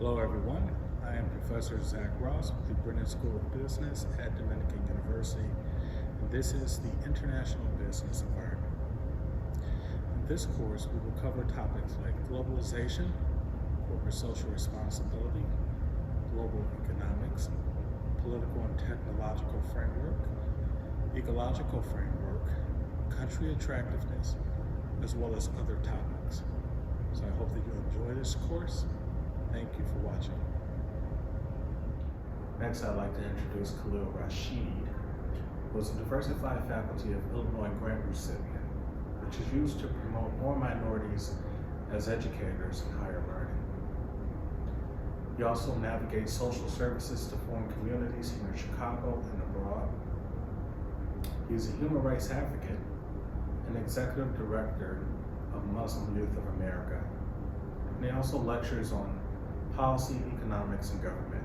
Hello everyone, I am Professor Zack with the Brennan School of Business at Dominican University, and this is the International Business Environment. In this course, we will cover topics like globalization, corporate social responsibility, global economics, political and technological framework, ecological framework, country attractiveness, as well as other topics. So I hope that you enjoy this course. Thank you for watching. Next, I'd like to introduce Khalil Rasheed, who is a diversified faculty of Illinois grant recipient, which is used to promote more minorities as educators in higher learning. He also navigates social services to foreign communities here in Chicago and abroad. He is a human rights advocate and executive director of Muslim Youth of America. And he also lectures on policy, economics, and government.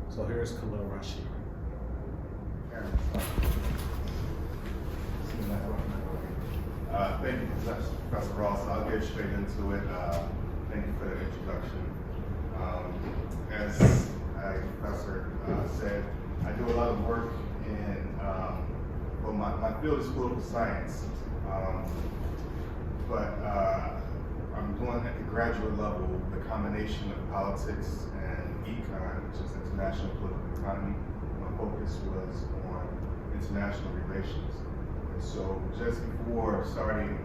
So here's Khalil Rasheed. Thank you, Professor Ross. I'll get straight into it. Thank you for the introduction. As Professor said, I do a lot of work in, my field is political science, but I'm doing at the graduate level the combination of politics and econ, which is international political economy. My focus was on international relations. And so just before starting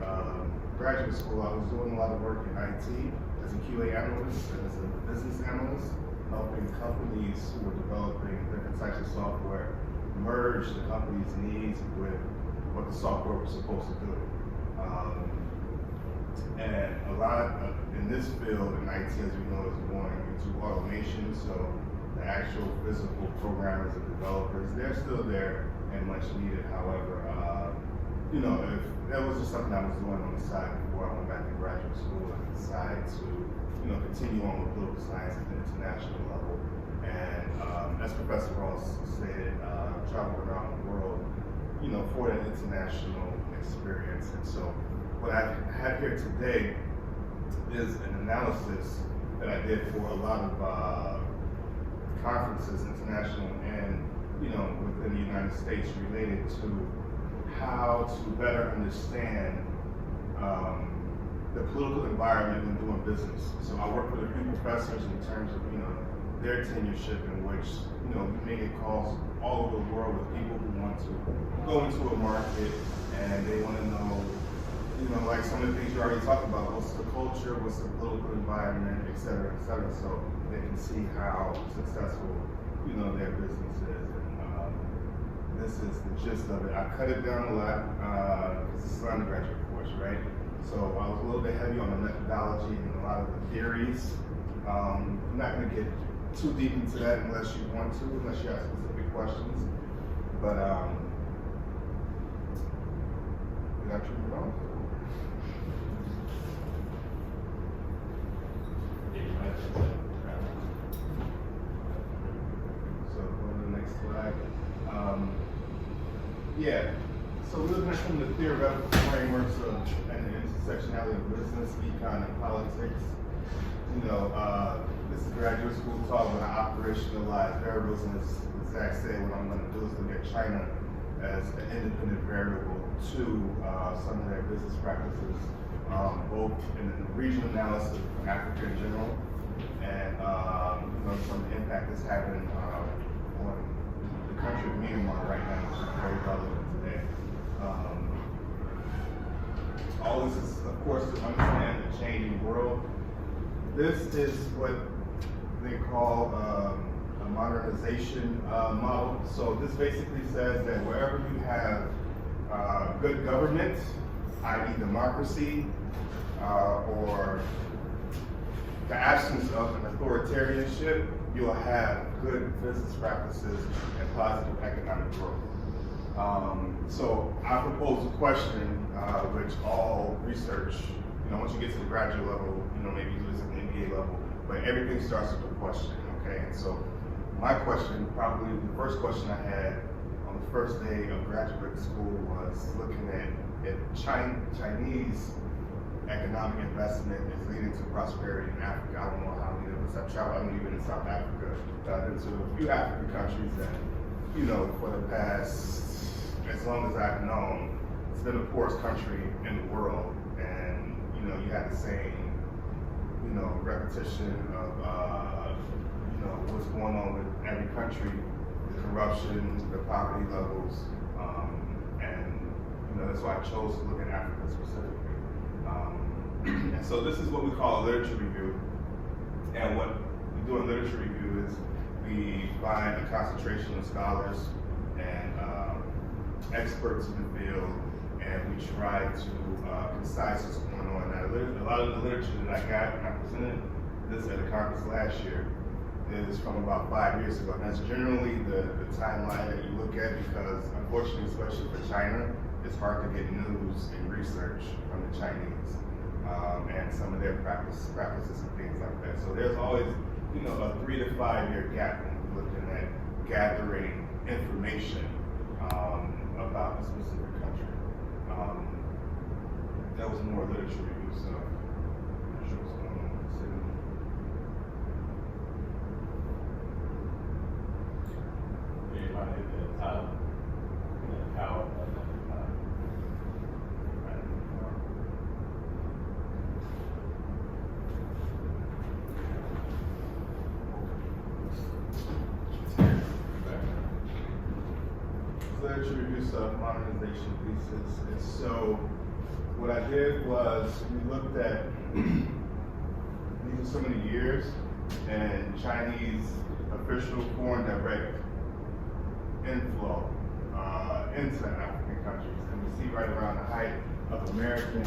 graduate school, I was doing a lot of work in IT as a QA analyst and as a business analyst, helping companies who were developing different types of software merge the company's needs with what the software was supposed to do. And a lot in this field, in IT, as you know, is going into automation, so the actual physical programmers and developers, they're still there and much needed. However, if that was just something I was doing on the side before I went back to graduate school, I decided to, continue on with political science at the international level. And as Professor Ross stated, travel around the world, for that international experience. And so what I have here today is an analysis that I did for a lot of conferences, international and within the United States, related to how to better understand the political environment when doing business. So I work with a few professors in terms of their tenureship, in which we may get calls all over the world with people who want to go into a market and they want to know like some of the things you already talked about, what's the culture, what's the political environment, et cetera, so they can see how successful, their business is. And this is the gist of it. I cut it down a lot, because this is an undergraduate course, right? So I was a little bit heavy on the methodology and a lot of the theories. I'm not gonna get too deep into that unless you want to, unless you have specific questions. But, did I turn it on? So go to the next slide. So we're looking at some of the theoretical frameworks of and the intersectionality of business, econ, and politics. This is graduate school talk when I operationalize variables, and as Zack said, what I'm going to do is look at China as an independent variable to some of their business practices, both in the regional analysis of Africa in general, and some impact it's having on the country of Myanmar right now, which is very relevant today. All this is, of course, to understand the changing world. This is what they call a modernization model. So this basically says that wherever you have good government, i.e. democracy, or the absence of an authoritarianship, you'll have good business practices and positive economic growth. So I propose a question, which all research, once you get to the graduate level, maybe you do this at the MBA level, but everything starts with a question, okay? And so my question, probably the first question I had on the first day of graduate school was looking at if Chinese economic investment is leading to prosperity in Africa. I don't know how many of us have traveled, even in South Africa. I've been to a few African countries, and for the past, as long as I've known, it's been the poorest country in the world, and you have the same, repetition of, what's going on with every country, the corruption, the poverty levels, and that's why I chose to look at Africa specifically. And so this is what we call a literature review, and what we do in literature review is we find a concentration of scholars and experts in the field, and we try to concise what's going on. Now, a lot of the literature that I got when I presented this at a conference last year is from about 5 years ago. And that's generally the timeline that you look at, because unfortunately, especially for China, it's hard to get news and research from the Chinese and some of their practices and things like that. So there's always, a 3 to 5 year gap when we're looking at gathering information about a specific country. That was more literature review stuff. I'm not sure what's going on with the signal. Literature review stuff, modernization thesis. And so what I did was we looked at these are some of the years and Chinese official foreign direct inflow into African countries. And we see right around the height of American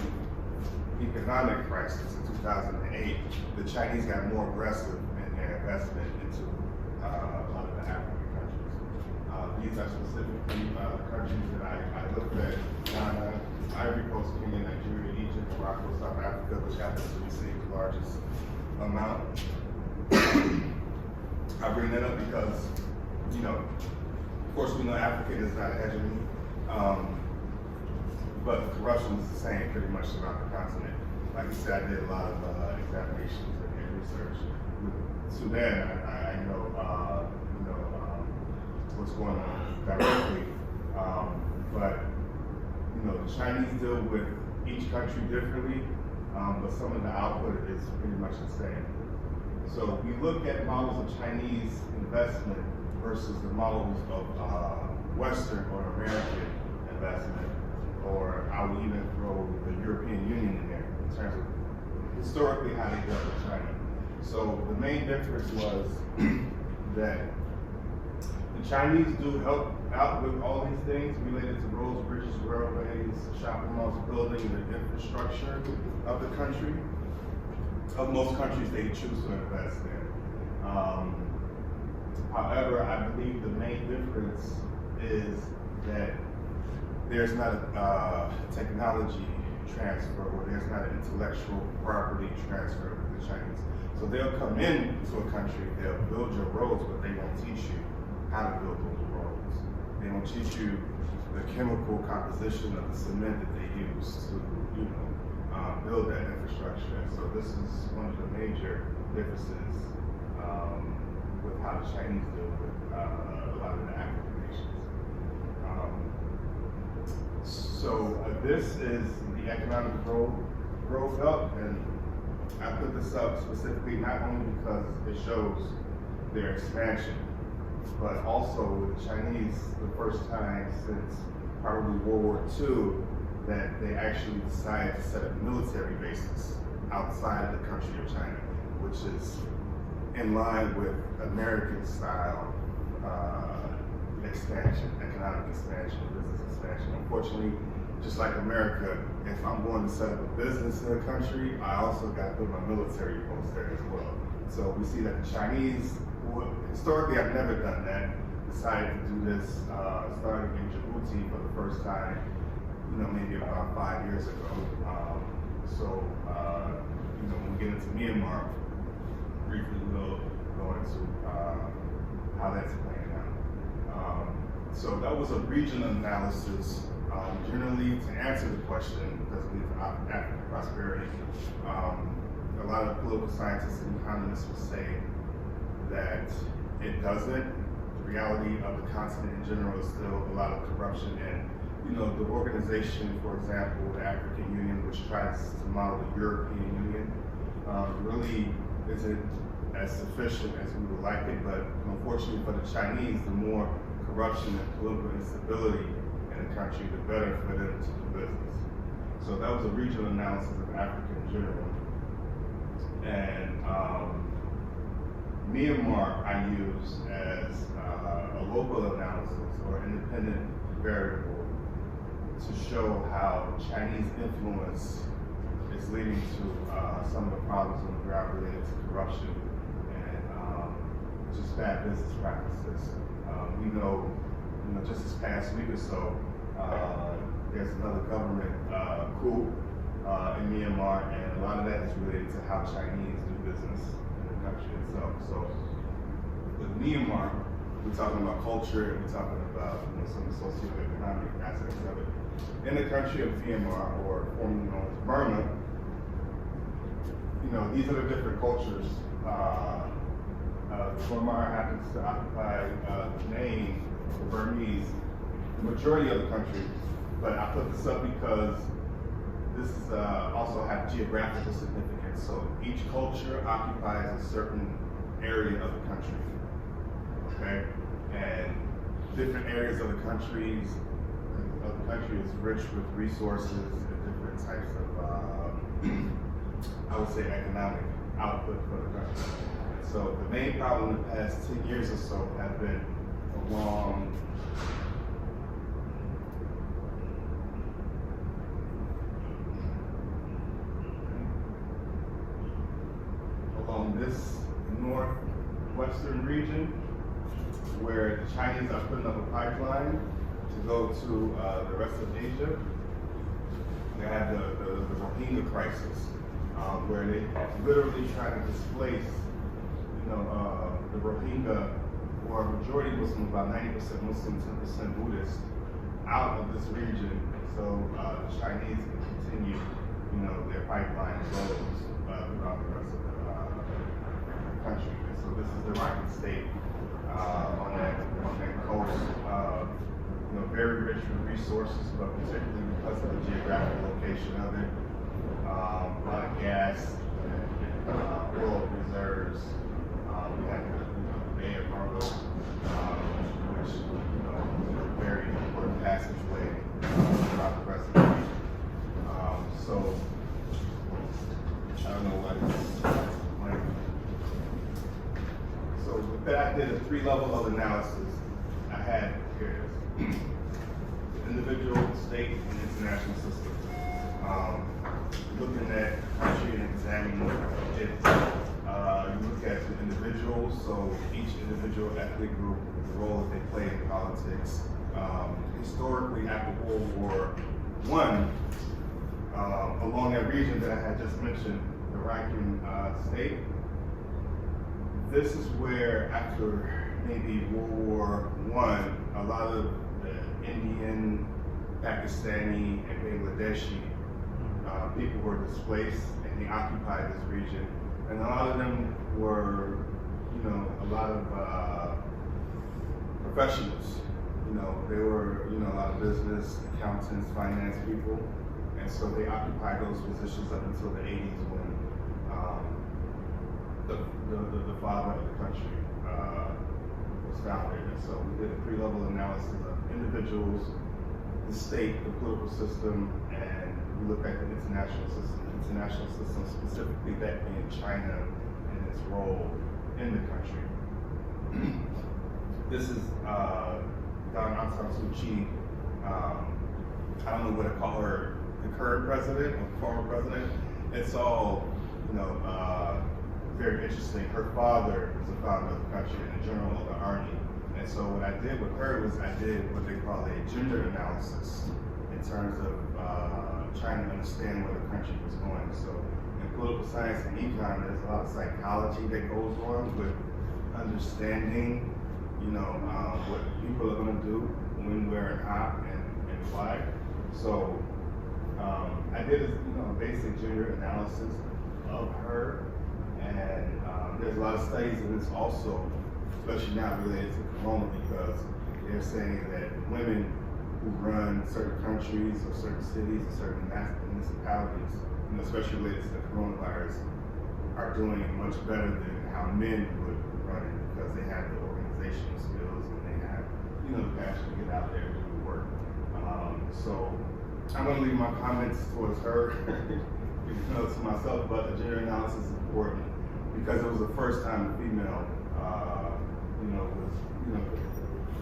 economic crisis in 2008, the Chinese got more aggressive in their investment into a lot of the African countries. These are specifically countries that I looked at: Ghana, Ivory Coast, Kenya, Nigeria, Egypt, Morocco, South Africa, which happens to receive the largest amount. I bring that up because, of course, we know Africa is not a hegemony, but the corruption is the same pretty much throughout the continent. Like I said, I did a lot of examinations and research. With Sudan, I know, what's going on directly, but the Chinese deal with each country differently, but some of the output is pretty much the same. So we look at models of Chinese investment versus the models of Western or American investment, or I would even throw the European Union in there in terms of historically how they dealt with China. So the main difference was that the Chinese do help out with all these things related to roads, bridges, railways, shopping malls, building the infrastructure of the country. Of most countries, they choose to invest in. However, I believe the main difference is that there's not a technology transfer, or there's not an intellectual property transfer with the Chinese. So they'll come into a country, they'll build your roads, but they won't teach you how to build those roads. They won't teach you the chemical composition of the cement that they use to, build that infrastructure. And so this is one of the major differences with how the Chinese deal with a lot of the African nations. This is the economic growth belt, and I put this up specifically not only because it shows their expansion, but also with the Chinese, the first time since probably World War II, that they actually decided to set up military bases outside of the country of China, which is in line with American style expansion, economic expansion, business expansion. Unfortunately, just like America, if I'm going to set up a business in a country, I also got to put my military post there as well. So we see that the Chinese, historically I've never done that, decided to do this, starting in Djibouti for the first time, maybe about 5 years ago. When we get into Myanmar, briefly we'll go into how that's playing out. So that was a regional analysis. Generally, to answer the question, because we have African prosperity, a lot of political scientists and economists will say that it doesn't. The reality of the continent in general is still a lot of corruption, and the organization, for example, the African Union, which tries to model the European Union, really isn't as sufficient as we would like it. But unfortunately for the Chinese, the more corruption and political instability in the country, the better for them to do business. So that was a regional analysis of Africa in general. And Myanmar I use as a local analysis or independent variable to show how Chinese influence is leading to some of the problems on the ground related to corruption and just bad business practices. We know, just this past week or so, there's another government coup in Myanmar, and a lot of that is related to how Chinese do business in the country itself. So with Myanmar, we're talking about culture, and we're talking about some of the socioeconomic aspects of it. In the country of Myanmar, or formerly known as Burma, these are the different cultures. Myanmar happens to occupy the name of Burmese, the majority of the country, but I put this up because this is also have geographical significance. So each culture occupies a certain area of the country, okay? And different areas of the country is rich with resources and different types of, I would say, economic output for the country. So the main problem in the past 10 years or so have been along this northwestern region, where the Chinese are putting up a pipeline to go to the rest of Asia. They have the Rohingya crisis, where they literally try to displace, the Rohingya, who are majority Muslim, about 90% Muslim, 10% Buddhist, out of this region, so the Chinese can continue, their pipeline flows throughout the rest of the country. And so this is the Rakhine State on that coast, very rich with resources, but particularly because of the geographical location of it, a lot of gas and oil reserves. We have the Bay of Cargo, which is a very important passageway throughout the rest of the region. So I don't know what it's like. So with that, I did a 3-level of analysis. I had here it is. Individual, state, and international systems. Looking at country and examining it. You look at the individuals, so each individual ethnic group, the role that they play in politics. Historically, after World War I, along that region that I had just mentioned, the Rakhine State, this is where, after maybe World War I, a lot of the Indian, Pakistani, and Bangladeshi people were displaced, and they occupied this region. And a lot of them were, a lot of professionals. They were, a lot of business, accountants, finance people. And so they occupied those positions up until the 80s when the father of the country was founded. And so we did a 3-level analysis of individuals, the state, the political system, and we looked at the international system, specifically that being China and its role in the country. This is Aung San Suu Kyi. I don't know what to call her, the current president or former president. It's all, very interesting. Her father was the founder of the country and a general of the army. And so what I did with her was I did what they call a gender analysis in terms of trying to understand where the country was going. So in political science and econ, there's a lot of psychology that goes on with understanding, what people are going to do, when, where, and how, and why. So I did a basic gender analysis of her. And there's a lot of studies in this also, especially now related to Corona, because they're saying that women who run certain countries or certain cities or certain municipalities, especially related to the coronavirus, are doing much better than how men would run it, because they have the organizational skills and they have, the passion to get out there and do the work. So I'm going to leave my comments towards her, to myself, but the gender analysis is important because it was the first time a female, was,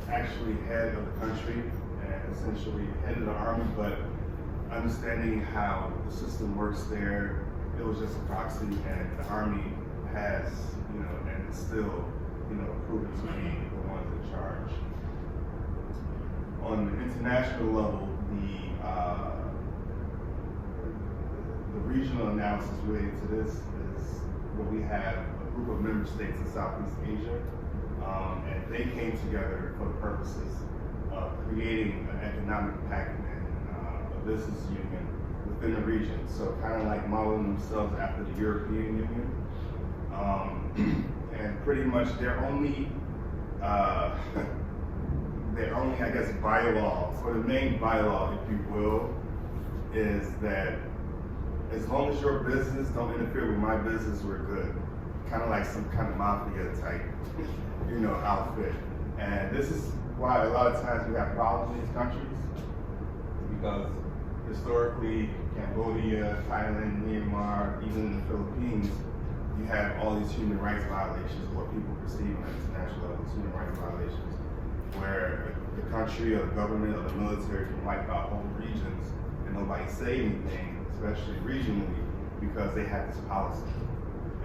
actually head of the country and essentially head of the army, but understanding how the system works there, it was just a proxy, and the army has, and it's still, proven to be the ones in charge. On the international level, the regional analysis related to this is where we have a group of member states in Southeast Asia, and they came together for the purposes of creating an economic pact and a business union within the region. So kind of like modeling themselves after the European Union. And pretty much their only, I guess, bylaw, or the main bylaw, if you will, is that as long as your business don't interfere with my business, we're good. Kind of like some kind of mafia type, outfit. And this is why a lot of times we have problems in these countries, because historically, Cambodia, Thailand, Myanmar, even in the Philippines, you have all these human rights violations, what people perceive on an international level as human rights violations, where the country or the government or the military can wipe out whole regions and nobody say anything, especially regionally, because they have this policy.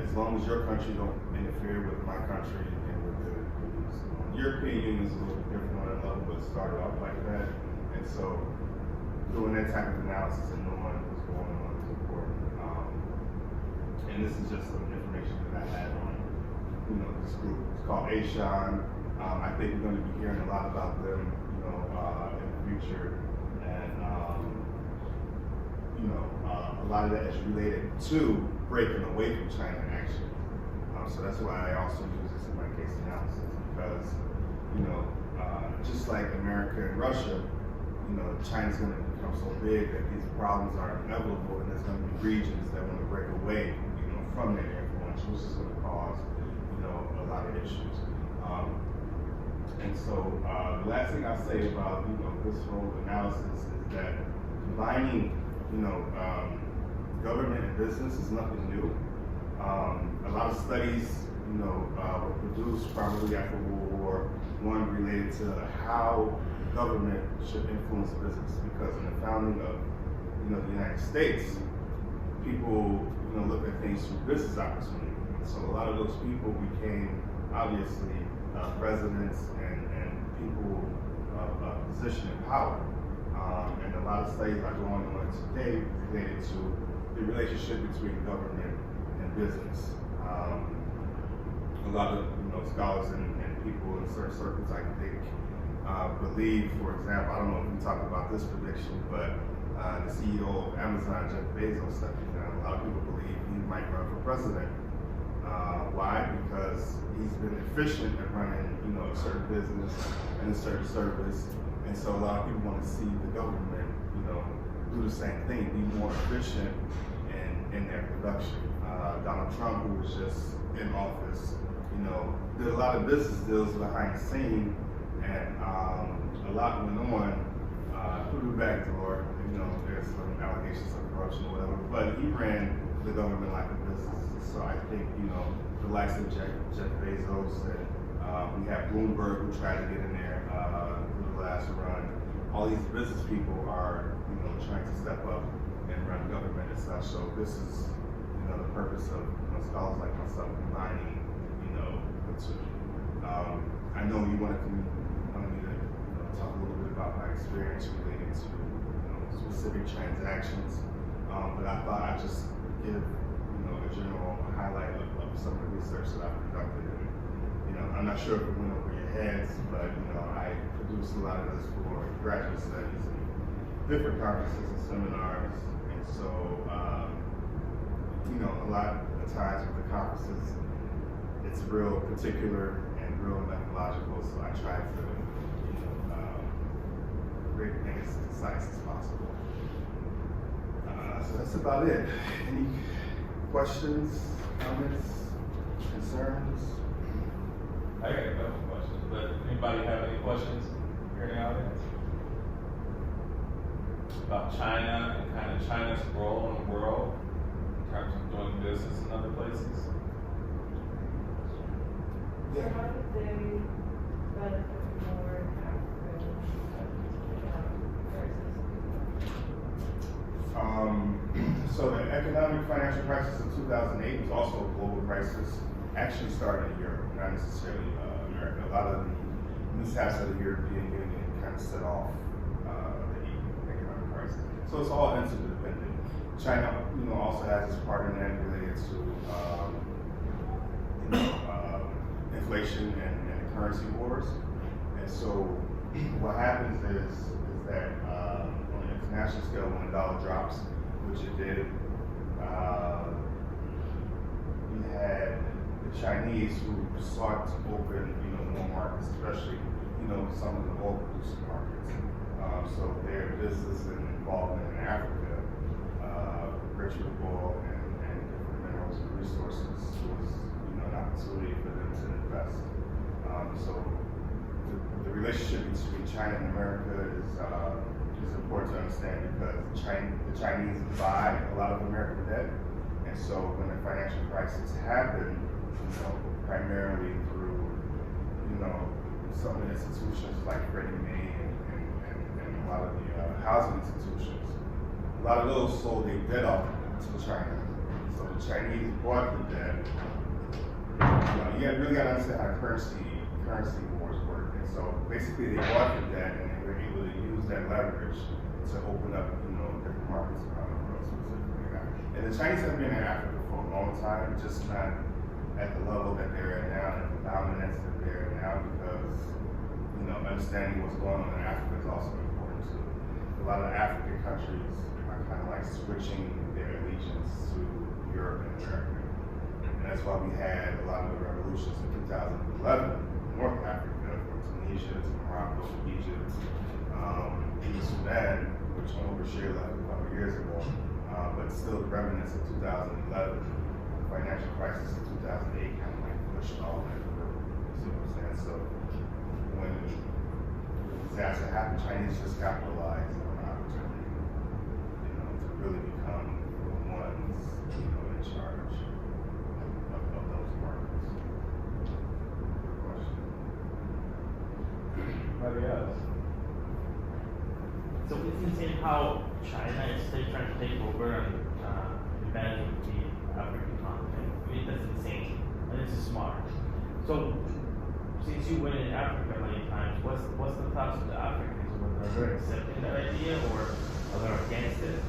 As long as your country don't interfere with my country, then we're good. So the European Union is a little bit different on that level, but it started off like that. And so doing that type of analysis and knowing what's going on is important. And this is just some information that I had on, this group. It's called ASEAN. I think we're going to be hearing a lot about them, in the future. And, a lot of that is related to breaking away from China, actually. So that's why I also use this in my case analysis, because, just like America and Russia, China's going to become so big that these problems are inevitable, and there's going to be regions that want to break away, from their influence, which is going to cause, a lot of issues. And so the last thing I'll say about, this whole analysis is that combining, government and business is nothing new. A lot of studies, were produced probably after World War I related to how government should influence business, because in the founding of, the United States, people, look at things through business opportunity. So a lot of those people became, obviously, presidents and people of position and power. And a lot of studies are going on today related to the relationship between government and business. A lot of scholars and people in certain circles, I think, believe, for example, I don't know if we talk about this prediction, but the CEO of Amazon, Jeff Bezos, stepping down. A lot of people believe he might run for president. Why? Because he's been efficient at running, a certain business and a certain service, and so a lot of people want to see the government, do the same thing, be more efficient in their production. Donald Trump, who was just in office, did a lot of business deals behind the scene, and a lot went on through the back door. There's some allegations of corruption or whatever, but he ran the government like a business. So I think, the likes of Jeff Bezos, and we have Bloomberg, who tried to get in there through the last run. All these business people are, trying to step up and run government and such. So this is, the purpose of scholars like myself combining, the two. I know you wanted me to talk a little bit about my experience related to specific transactions, but I thought I'd just give a general highlight of some of the research that I've conducted. And, I'm not sure if it went over your heads, but I produced a lot of this for graduate studies and different conferences and seminars, and so a lot of times with the conferences, it's real particular and real methodological, so I try to, make it as concise as possible. So that's about it. Any questions, comments, concerns? I got a couple questions, but anybody have any questions here in the audience? About China and kind of China's role in the world in terms of doing business in other places? So how did they benefit more in Africa versus So the economic financial crisis of 2008 was also a global crisis. Actually started in Europe, not necessarily America. A lot of the mishaps of the European Union kind of set off the economic crisis. So it's all interdependent. China, also has its part in that related to inflation and currency wars. And so what happens is that on an international scale, when the dollar drops, which it did, you had the Chinese who sought to open, more markets, especially, some of the oil producing markets. So their business and involvement in Africa, rich with oil and different minerals and resources, was, an opportunity for them to invest. So the relationship between China and America is important to understand because the Chinese buy a lot of American debt, and so when the financial crisis happened, primarily through some of the institutions like Freddie Mae and a lot of the housing institutions, a lot of those sold their debt off to China. So the Chinese bought the debt. You really got to understand how currency wars work. And so basically they bought the debt and they were able to use that leverage to open up, different markets around the world specifically. And the Chinese have been in Africa for a long time, just not at the level that they're at now and the dominance that they're at now because, understanding what's going on in Africa is also important too. A lot of African countries are kind of like switching their allegiance to Europe and America. And that's why we had a lot of the revolutions in 2011 in North Africa, from Tunisia to Morocco to Egypt, even Sudan, which Bashir left a couple of years ago, but still the remnants of 2011, the financial crisis of 2008 kind of like pushed all that through. You see what I'm saying? So when the disaster happened, Chinese just capitalized on an opportunity, to really become the ones, in charge of those markets. Good question. Anybody else? So it's insane how China is still trying to take over and manage the African continent. I mean, that's insane, and it's smart. So, since you went in Africa many times, what's the thoughts of the Africans? Whether they're accepting that idea or are they against it?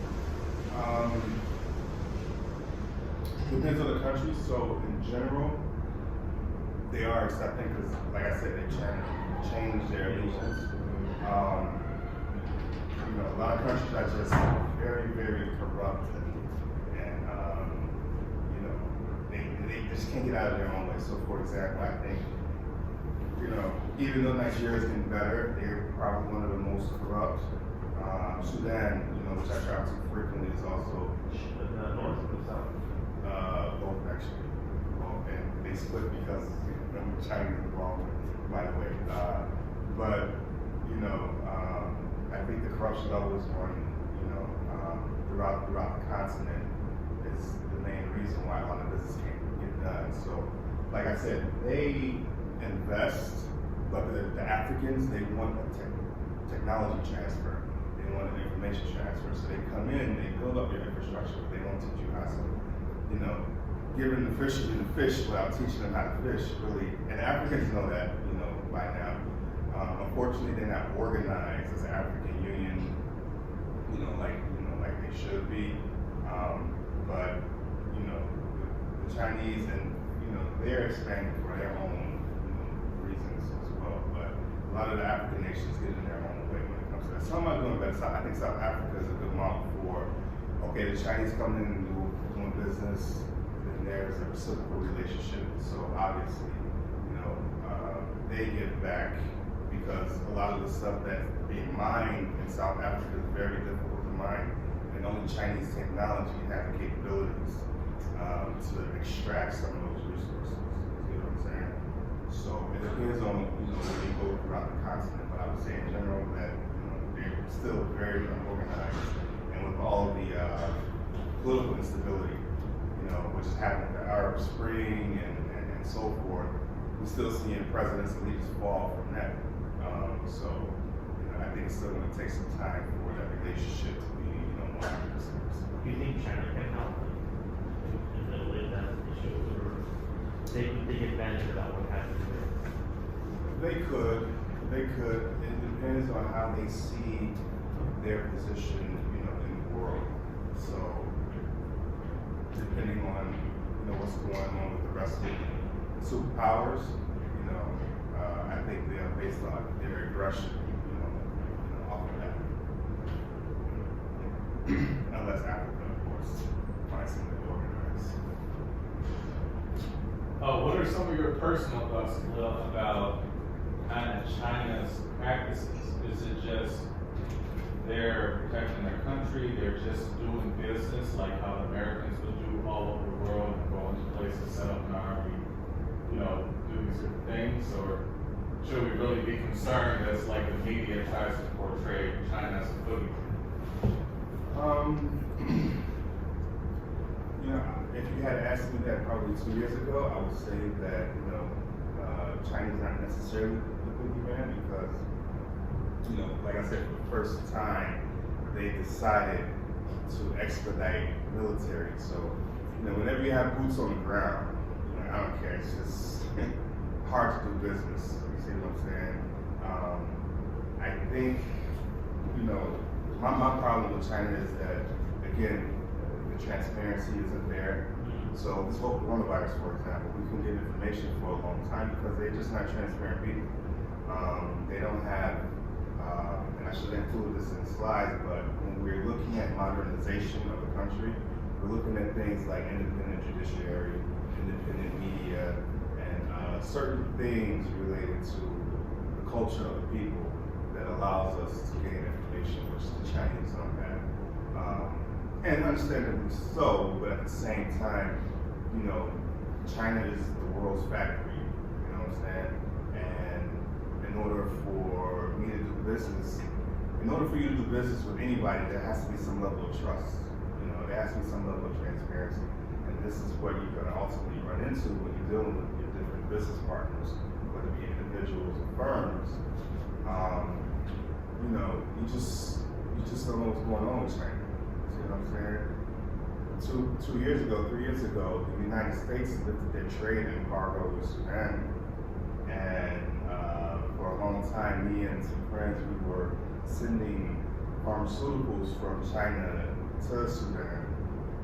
Depends on the country. So in general, they are accepting because, like I said, they change their allegiance. A lot of countries are just very, very corrupt, and they just can't get out of their own way. So, for example, I think even though Nigeria is getting better, they're probably one of the most corrupt. Sudan, which I travel to frequently, is also The north or the south? both actually. And they split because China is involved, by the way. But I think the corruption level is running, throughout the continent is the main reason why a lot of business can't get done. So, like I said, they invest, but the Africans, they want a technology transfer. They want an information transfer. So they come in, they build up their infrastructure, but they don't teach you how to, giving the fishermen the fish without teaching them how to fish, really. And Africans know that, by now. Unfortunately, they're not organized as an African Union, like they should be. But the Chinese and they're expanding for their own reasons as well. But a lot of the African nations get in their own way when it comes to that. Some are doing better. I think South Africa is a good model for the Chinese coming in and doing business, then there's a reciprocal relationship. So obviously, they give back because a lot of the stuff that's being mined in South Africa is very difficult to mine, and only Chinese technology have the capabilities to extract some of those resources. You know what I'm saying? So it depends on where you go throughout the continent, but I would say in general that they're still very unorganized, and with all the political instability, which is happening with the Arab Spring and so forth, we're still seeing presidents and leaders fall from that. So I think it's still going to take some time for that relationship to be more serious. Do you think China can help in the way that issue, or they could take advantage of that? What happens there? They could. It depends on how they see their position, in the world. So depending on what's going on with the rest of the superpowers, I think they are based on their aggression, off of that. Unless Africa, of course, finds something to organize. What are some of your personal thoughts, Khalil, about kind of China's practices? Is it just they're protecting their country, they're just doing business like how the Americans would do all over the world and go into places, set up an army, do these different things? Or should we really be concerned as like the media tries to portray China as a boogie? If you had asked me that probably 2 years ago, I would say that China's not necessarily the boogeyman because like I said, for the first time they decided to expedite military. So whenever you have boots on the ground, I don't care. It's just hard to do business. You see what I'm saying? I think my problem with China is that again the transparency isn't there. So this whole coronavirus, for example, we couldn't get information for a long time because they're just not transparent people. They don't have, and I should have included this in the slides, but when we're looking at modernization of the country, we're looking at things like independent judiciary, independent media, and certain things related to the culture of the people that allows us to gain information, which the Chinese don't have. And understandably so, but at the same time, China is the world's factory, you know what I'm saying? And in order for me to do business, in order for you to do business with anybody, there has to be some level of trust. There has to be some level of transparency. And this is what you're going to ultimately run into when you're dealing with your different business partners, whether it be individuals or firms. You just don't know what's going on with China. You know what I'm saying? 3 years ago, the United States lifted their trade embargo with Sudan. And for a long time, me and some friends, we were sending pharmaceuticals from China to Sudan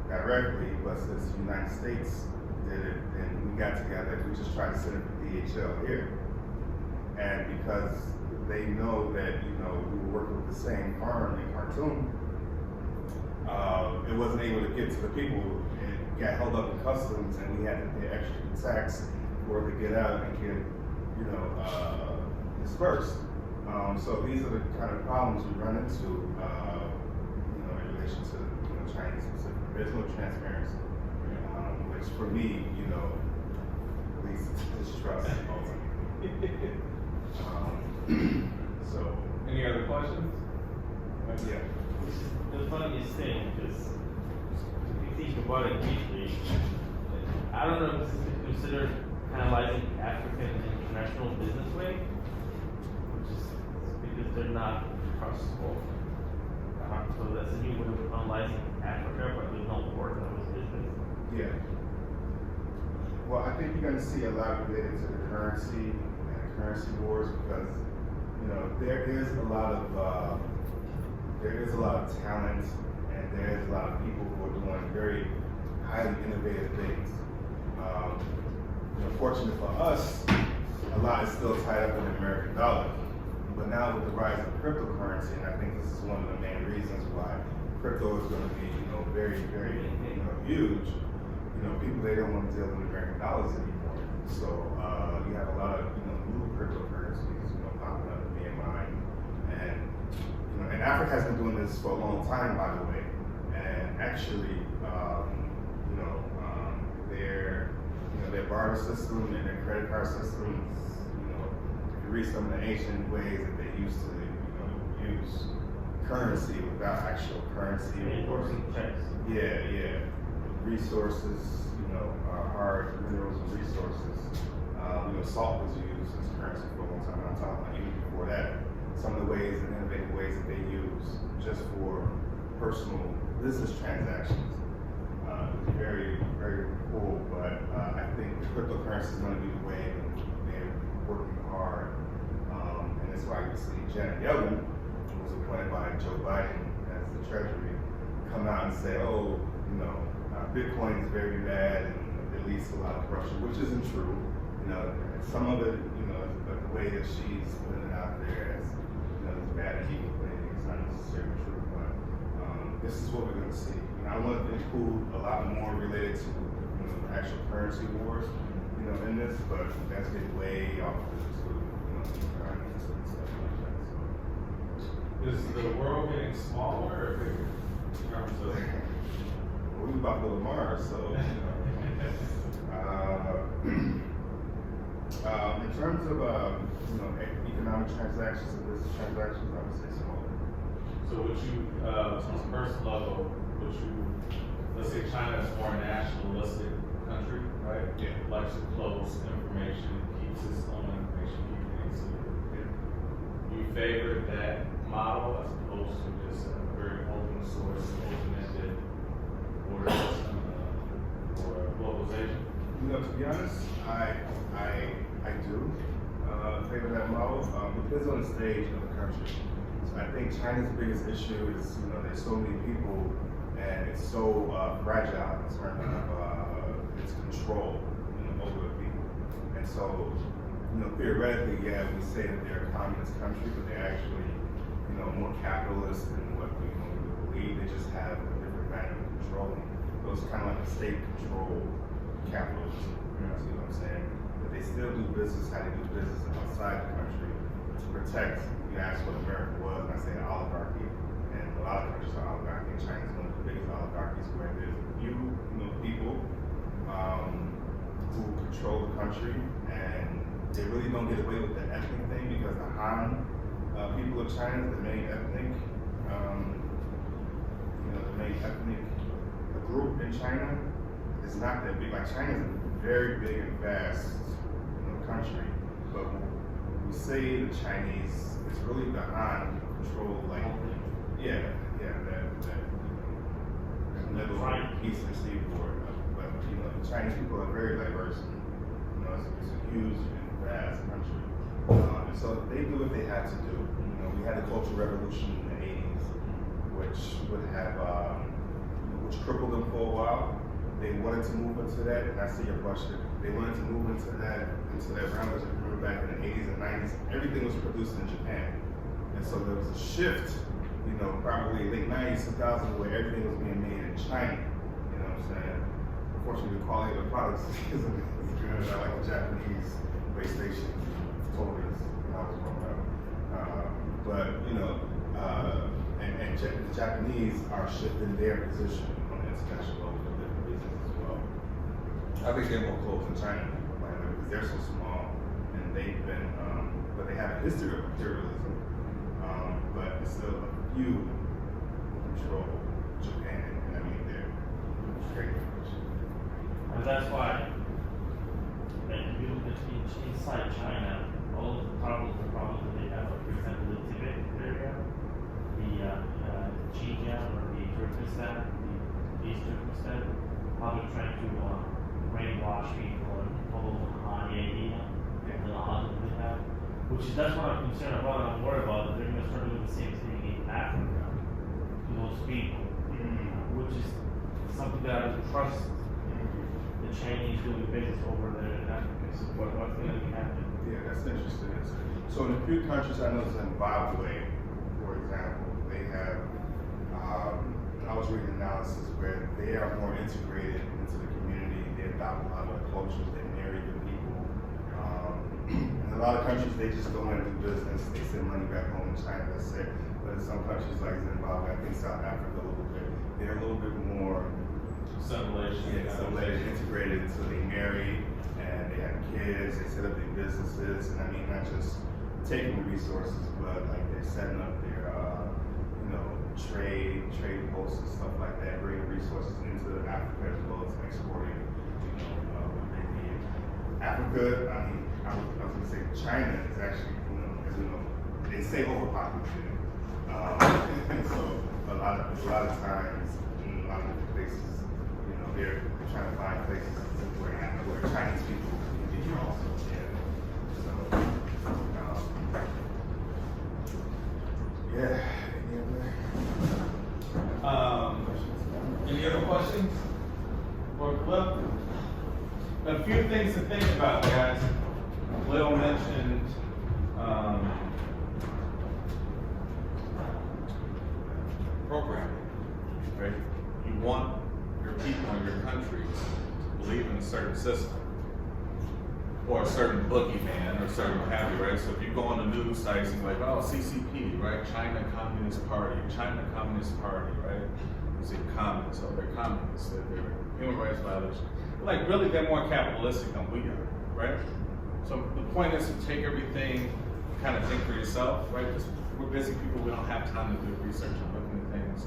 directly, but since the United States did it, then we got together, we just tried to send it to DHL here. And because they know that, we were working with the same firm in Khartoum, it wasn't able to get to the people. It got held up in customs, and we had to pay extra tax for it to get out and get, dispersed. So these are the kind of problems we run into, in relation to Chinese specific. There's no transparency, which for me, leads to distrust ultimately. So. Any other questions? Yeah. The funniest thing, because if you think about it deeply, I don't know if this is considered analyzing African international business way, which is because they're not trustable. So that's a new way of analyzing Africa, but there's no work that was business. Yeah. Well, I think you're going to see a lot related to the currency and currency wars because, there is a lot of talent and there is a lot of people who are doing very highly innovative things. Fortunately for us, a lot is still tied up in the American dollar. But now with the rise of cryptocurrency, and I think this is one of the main reasons why crypto is going to be, very, very, huge. People, they don't want to deal in American dollars anymore. So you have a lot of, new cryptocurrencies, popping up and being mined. And Africa has been doing this for a long time, by the way. And actually, their barter system and their credit card systems, if you read some of the ancient ways that they used to, use currency without actual currency. Enforcing checks. Yeah. Resources, hard minerals and resources. Salt was used as currency for a long time. I'm talking about even before that. Some of the ways and innovative ways that they use just for personal business transactions. It's very, very cool, but I think cryptocurrency is going to be the way that they're working hard. And that's why you see Janet Yellen, who was appointed by Joe Biden as the Treasury, come out and say, Bitcoin is very bad and it leads to a lot of corruption, which isn't true. Some of it, the way that she's putting it out there as, is bad and evil, but it's not necessarily true. But this is what we're going to see. I want to include a lot more related to, the actual currency wars, in this, but that's getting way off to, currency and stuff like that. So. Is the world getting smaller or bigger in terms of? Well, we about to go to Mars, so in terms of economic transactions and business transactions, I would say smaller. So would you, on a personal level, let's say China is a more nationalistic country, right? Yeah. Likes to close information, keeps its own information, keeps things secret. Yeah. You favor that model as opposed to just a very open source, open-ended order system for globalization? To be honest, I do favor that model. It depends on the stage of the country. So I think China's biggest issue is, there's so many people and it's so fragile in terms of its control, over the people. And so, theoretically, yeah, we say that they're a communist country, but they're actually, more capitalist than what we believe. They just have a different manner of controlling. So it's kind of like a state-controlled capitalism. See what I'm saying? But they still do business how they do business outside the country to protect. You ask what America was, and I say oligarchy. And a lot of countries are oligarchy. And China is one of the biggest oligarchies where there's a few, people who control the country, and they really don't get away with the ethnic thing because the Han people of China, the main ethnic, group in China is not that big. Like China is a very big and vast, country, but when we say the Chinese, it's really the Han who control, like, that middle eastern seaboard. But the Chinese people are very diverse. And, it's a huge and vast country. And so they do what they had to do. We had the Cultural Revolution in the 80s, which would have, which crippled them for a while. They wanted to move into that, and I see your question. They wanted to move into that realm. As you remember back in the 80s and 90s, everything was produced in Japan. And so there was a shift, probably late 90s, 2000, where everything was being made in China. You know what I'm saying? Unfortunately, the quality of the products isn't as good. I like the Japanese PlayStation, totally when I was growing up. And the Japanese are shifting their position on the international level for different reasons as well. I think they're more close in China, because they're so small, and they've been, but they have a history of imperialism, but it's still a few who control Japan, and I mean, they're very rich. And that's why, when you look at inside China, all of the problems that they have, for example, the Tibet area, the Xinjiang or the Turkestan, the East Turkestan, how they're trying to brainwash people and follow the Mahani idea and the laws that they have. That's what I'm concerned about and I'm worried about, that they're going to start doing the same thing in Africa to those people, which is something that I don't trust the Chinese doing business over there in Africa. So what's going to be happening? Yeah, that's interesting. So in a few countries, I know Zimbabwe, for example, they have I was reading analysis where they are more integrated into the community. They adopt a lot of the cultures. They marry the people. In a lot of countries, they just go in and do business. They send money back home in China. That's it. But in some countries like Zimbabwe, I think South Africa a little bit, they're a little bit more assimilated, integrated. So they marry and they have kids. They set up their businesses, and I mean not just taking the resources, but like they're setting up their trade posts and stuff like that, bringing resources into Africa as well as exporting, what they need. Africa, I mean, I was gonna say China is actually, as you know, they say overpopulated. And so a lot of times in a lot of different places, they're trying to find places where Chinese people can be also. Any other questions for Khalil? A few things to think about, guys. Khalil mentioned programming, right? You want your people in your country to believe in a certain system, or a certain boogeyman, or certain what have you, right? So if you go on the news sites and you're like, oh, CCP, right? China Communist Party, right? You see communists, oh, they're communists, they're human rights violations. Like, really, they're more capitalistic than we are, right? So the point is to take everything, kind of think for yourself, right? Because we're busy people, we don't have time to do research and looking at things.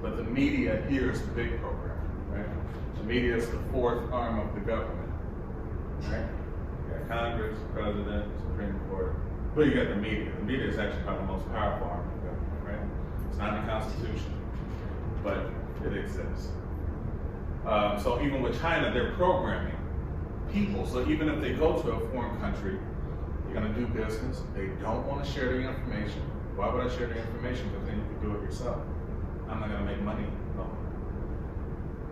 But the media here is the big program, right? The media is the fourth arm of the government, right? You got Congress, President, Supreme Court, but you got the media. The media is actually probably the most powerful arm of the government, right? It's not in the Constitution, but it exists. So even with China, they're programming people. So even if they go to a foreign country, they're going to do business. They don't want to share their information. Why would I share their information? Because then you can do it yourself. I'm not going to make money. No.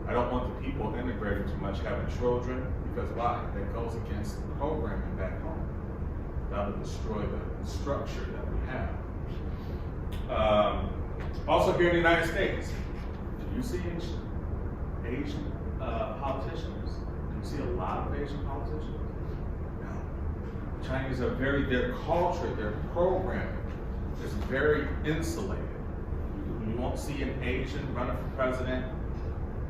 I don't want the people integrating too much, having children, because why? That goes against the programming back home. That would destroy the structure that we have. Also here in the United States, do you see Asian politicians? Do you see a lot of Asian politicians? No. Chinese are their culture, their programming is very insulated. You won't see an Asian running for president.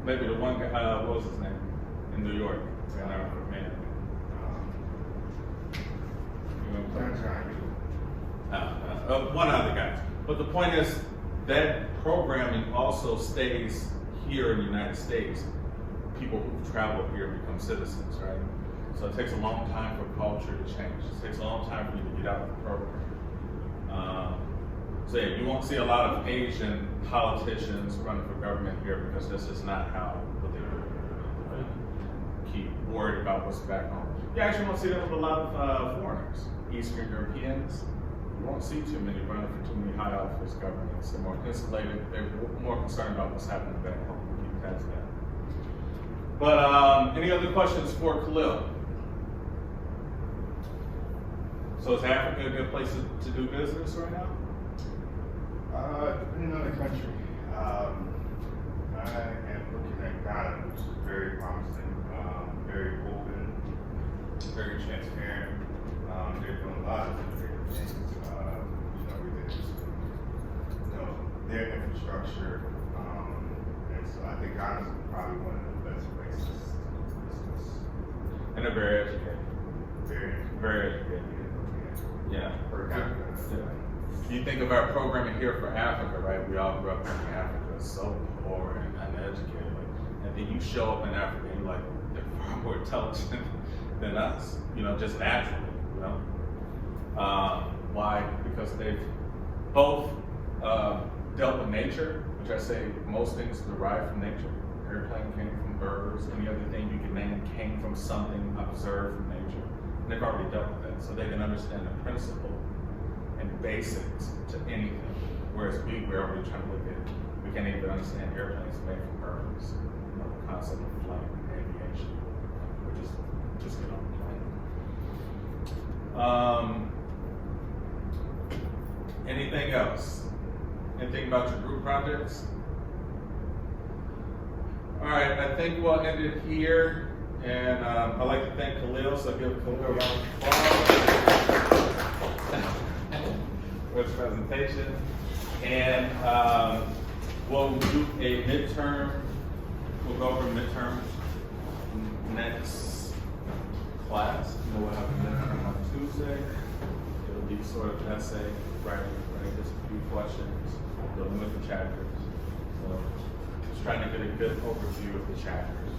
Maybe the one guy, what was his name? In New York. One other guy. But the point is that programming also stays here in the United States. People who travel here become citizens, right? So it takes a long time for culture to change. It takes a long time for you to get out of the program. So yeah, you won't see a lot of Asian politicians running for government here because this is not what they do. Right? Keep worried about what's back home. You actually won't see that with a lot of foreigners, Eastern Europeans. You won't see too many running for too many high office governments. They're more insulated. They're more concerned about what's happening back home. Keep past that. But any other questions for Kahlil? So is Africa a good place to do business right now? Depending on the country. I am looking at Ghana, which is very promising, very open, very transparent. They're doing a lot of different things. Their infrastructure, and so I think Ghana is probably one of the best places to do business. And they're very educated. Very educated. Yeah. Per capita. You think of our programming here for Africa, right? We all grew up in Africa, so poor and uneducated. And then you show up in Africa and you're like, they're far more intelligent than us, just naturally, Why? Because they've both dealt with nature, which I say most things derive from nature. Airplane came from birds, any other thing you can name came from something observed from nature. And they've already dealt with that, so they can understand the principle and basics to anything. Whereas we're already trying to look at, we can't even understand airplanes made from birds. The concept of flight and aviation. We're just get on the plane. Anything else? Anything about your group projects? All right, I think we'll end it here. And I'd like to thank Kahlil, so give Kahlil a round of applause for his presentation. And we'll do a midterm. We'll go over midterm next class. We'll have a midterm on Tuesday. It'll be sort of an essay, writing just a few questions, dealing with the chapters. So just trying to get a good overview of the chapters,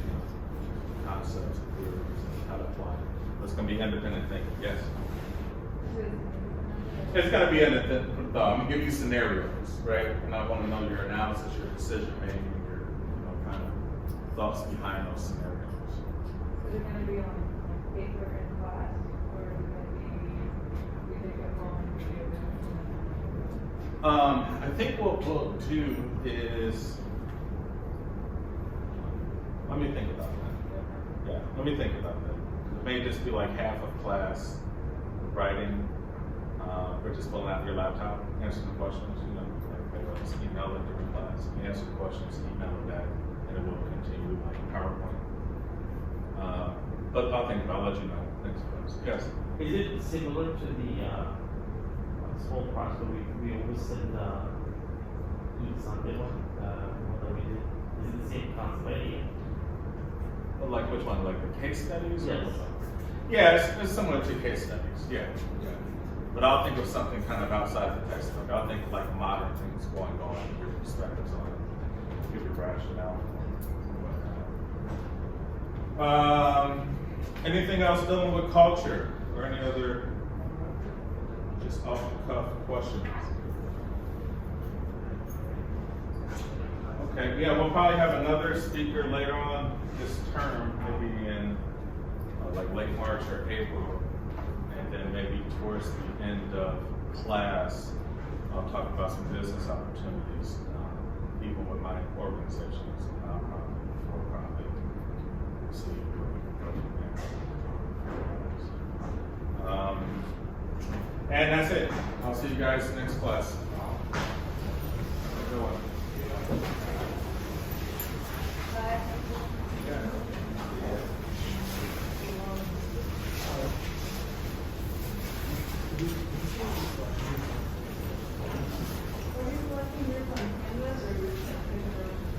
concepts, theories, and how to apply it. It's going to be independent thinking, yes? It's going to be independent. I'm going to give you scenarios, right? And I want to know your analysis, your decision making, your kind of thoughts behind those scenarios. Is it going to be on paper in class, or is it going to be we take it home and do it? I think what we'll do is, let me think about that. Yeah, let me think about that. It may just be like half of class writing, or just pulling out your laptop, answering the questions, maybe I'll just email it during class. You answer the questions, email it back, and it will continue like PowerPoint. But I'll think about it, I'll let you know next class. Yes? Is it similar to the small parts that we always send each Sunday one that we did? Is it the same concept idea? Well, like which one? Like the case studies? Yes. Yeah, it's similar to case studies. Yeah. But I'll think of something kind of outside the textbook. I'll think like modern things going on, your perspectives on it, give your rationale. Anything else dealing with culture or any other just off the cuff questions? Okay, yeah, we'll probably have another speaker later on this term, maybe in like late March or April, and then maybe towards the end of class, I'll talk about some business opportunities, even with my organizations, nonprofit, for-profit, see where we can go from there. And that's it. I'll see you guys next class. Have a good one.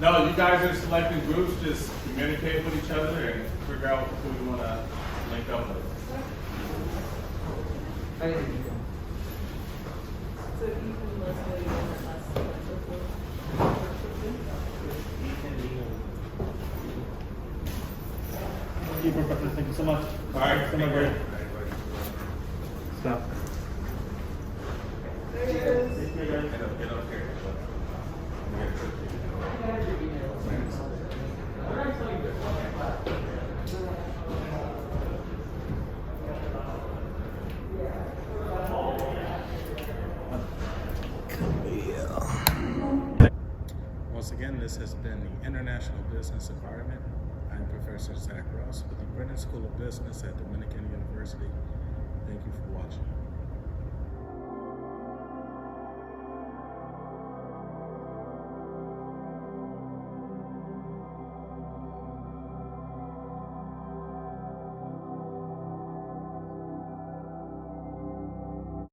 No, you guys are selecting groups, just communicate with each other and figure out who you want to link up with. So Ethan was the last Thank you, Professor. Thank you so much. All right, Come on, Greg. Stop. There it is. Thank you, guys. Get up here. Once again, this has been the International Business Environment. I'm Professor Zack with the Brennan School of Business at Dominican University. Thank you for watching.